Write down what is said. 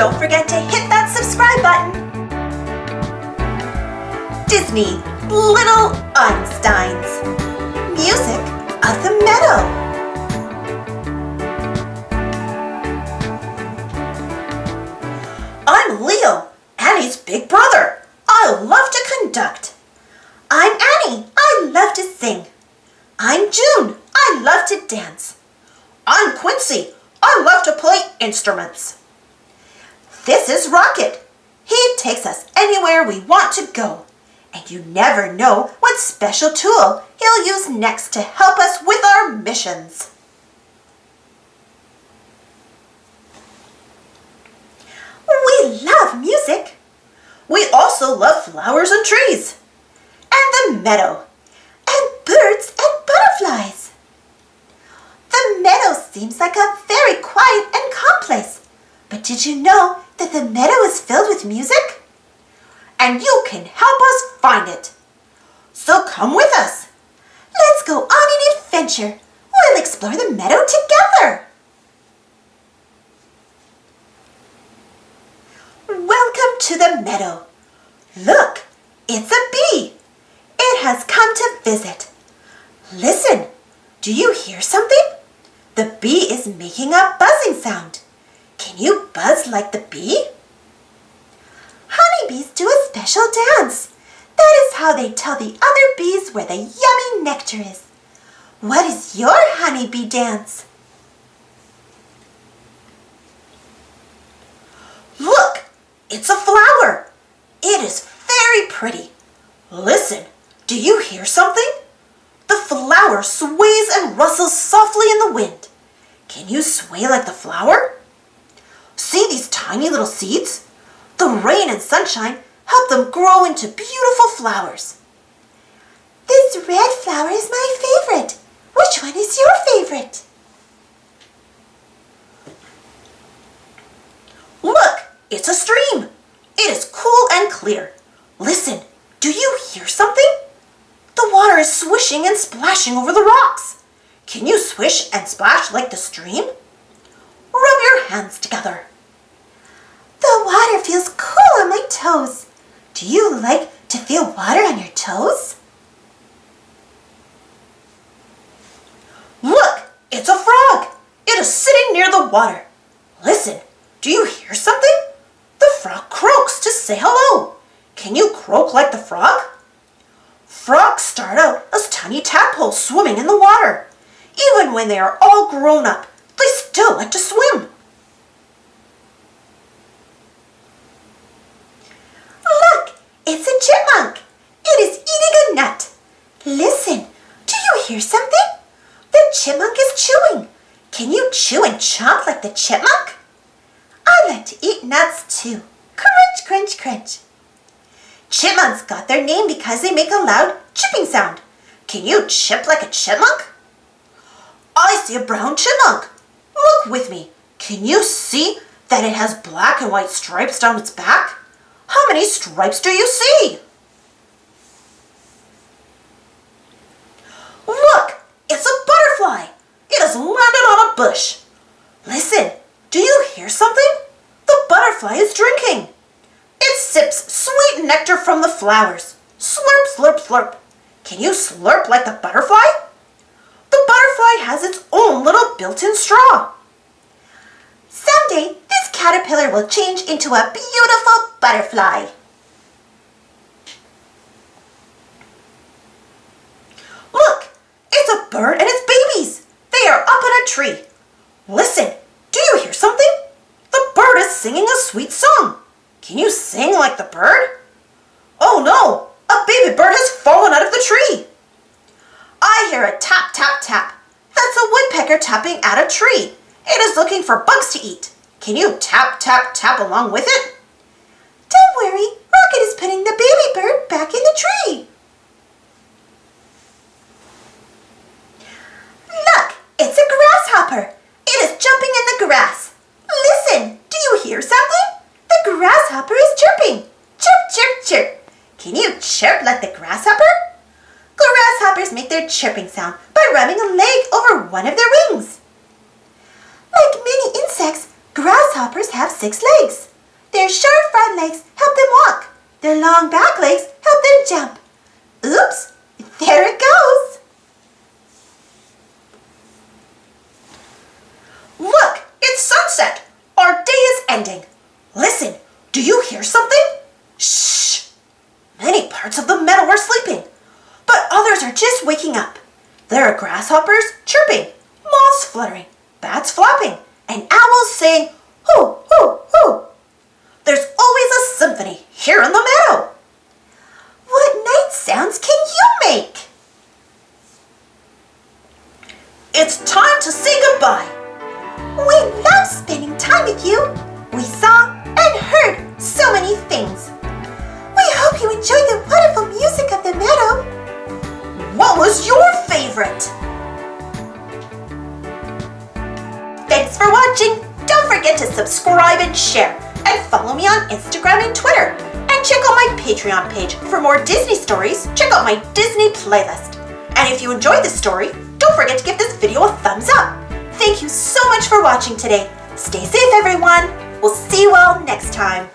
don't forget to hit that subscribe button. Disney Little Einsteins. Music of the Meadow. I'm Leo, Annie's big brother. I love to conduct. I'm Annie. I love to sing. I'm June. I love to dance. I'm Quincy. I love to play instruments. This is Rocket. He takes us anywhere we want to go. And you never know what special tool he'll use next to help us with our missions. We love music. We also love flowers and trees, and the meadow, and birds and butterflies. The meadow seems like a very quiet and calm place. But did you know that the meadow is filled with music? And you can help us find it. So come with us. Let's go on an adventure. We'll explore the meadow together. Welcome to the meadow. Look, it's a bee. It has come to visit. Listen, do you hear something? The bee is making a buzzing sound. Can you buzz like the bee? Honeybees do a special dance. That is how they tell the other bees where the yummy nectar is. What is your honeybee dance? Look, it's a flower. It is very pretty. Listen, do you hear something? The flower sways and rustles softly in the wind. Can you sway like the flower? See these tiny little seeds? The rain and sunshine help them grow into beautiful flowers. This red flower is my favorite. Which one is your favorite? Look, it's a stream. It is cool and clear. Listen, do you hear something? The water is swishing and splashing over the rocks. Can you swish and splash like the stream? Rub your hands together. The water feels cool on my toes. Do you like to feel water on your toes? Look, it's a frog. It is sitting near the water. Listen, do you hear something? The frog croaks to say hello. Can you croak like the frog? Frogs start out as tiny tadpoles swimming in the water. Even when they are all grown up, they still like to swim. Look, it's a chipmunk. It is eating a nut. Listen, do you hear something? The chipmunk is chewing. Can you chew and chomp like the chipmunk? I like to eat nuts too. Crunch, crunch, crunch. Chipmunks got their name because they make a loud chipping sound. Can you chip like a chipmunk? I see a brown chipmunk. Look with me. Can you see that it has black and white stripes down its back? How many stripes do you see? Look, it's a butterfly. It has landed on a bush. Listen, do you hear something? The butterfly is drinking. It sips sweet nectar from the flowers. Slurp, slurp, slurp. Can you slurp like the butterfly? The butterfly has its own little built-in straw. Someday, this caterpillar will change into a beautiful butterfly. Look, it's a bird and its babies. They are up in a tree. Listen, do you hear something? The bird is singing a sweet song. Can you sing like the bird? Oh no, a baby bird has fallen out of the tree. I hear a tap, tap, tap. That's a woodpecker tapping at a tree. It is looking for bugs to eat. Can you tap, tap, tap along with it? Don't worry, Rocket is putting the baby bird back in the tree. Look, it's a grasshopper. It is jumping in the grass. Listen, do you hear something? The grasshopper is chirping. Chirp, chirp, chirp. Can you chirp like the grasshopper? Grasshoppers make their chirping sound by rubbing a leg over one of their wings. Like many insects, grasshoppers have 6 legs. Their short front legs help them walk. Their long back legs help them jump. Oops, there it goes. Look, it's sunset. Our day is ending. Listen, do you hear something? Shh. Many parts of the meadow are sleeping, but others are just waking up. There are grasshoppers chirping, moths fluttering, bats flapping, and owls saying, hoo, hoo, hoo. There's always a symphony here in the meadow. What night sounds can you make? It's time to say goodbye. We love spending time with you. We saw and heard so many things. We hope you enjoyed the wonderful music of the meadow. What was your favorite? Thanks for watching. Don't forget to subscribe and share, and follow me on Instagram and Twitter. And check out my Patreon page for more Disney stories. Check out my Disney playlist. And if you enjoyed this story, don't forget to give this video a thumbs up. Thank you so much for watching today. Stay safe, everyone. We'll see you all next time.